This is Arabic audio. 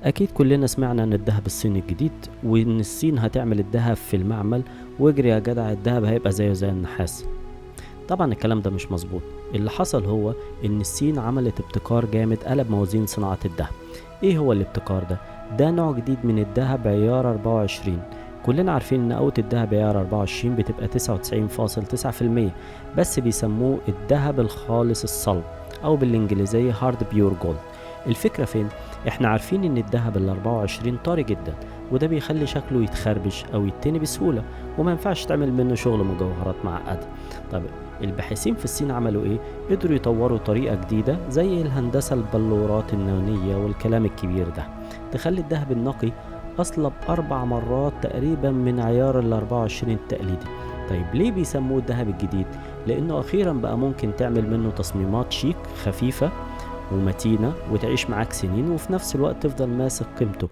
أكيد كلنا سمعنا عن الذهب الصيني الجديد، وإن الصين هتعمل الذهب في المعمل، واجري يا جدع الذهب هيبقى زيه زي النحاس. طبعا الكلام ده مش مظبوط. اللي حصل هو إن الصين عملت ابتكار جامد قلب موازين صناعة الذهب. إيه هو الابتكار ده؟ ده نوع جديد من الذهب عيار 24. كلنا عارفين إن قوة الذهب عيار 24 بتبقى 99.9%، بس بيسموه الذهب الخالص الصلب، أو بالإنجليزية هارد بيور جولد. الفكرة فين؟ احنا عارفين ان الذهب ال 24 طري جدا، وده بيخلي شكله يتخربش او يتني بسهولة، وما ينفعش تعمل منه شغل مجوهرات معقدة. طب الباحثين في الصين عملوا ايه؟ قدروا يطوروا طريقة جديدة زي الهندسة البلورات النانية والكلام الكبير ده، تخلي الذهب النقي أصلب 4 مرات تقريبا من عيار ال 24 التقليدي. طيب ليه بيسموه الذهب الجديد؟ لأنه أخيرا بقى ممكن تعمل منه تصميمات شيك خفيفة ومتينة وتعيش معاك سنين، وفي نفس الوقت تفضل ماسك قيمته.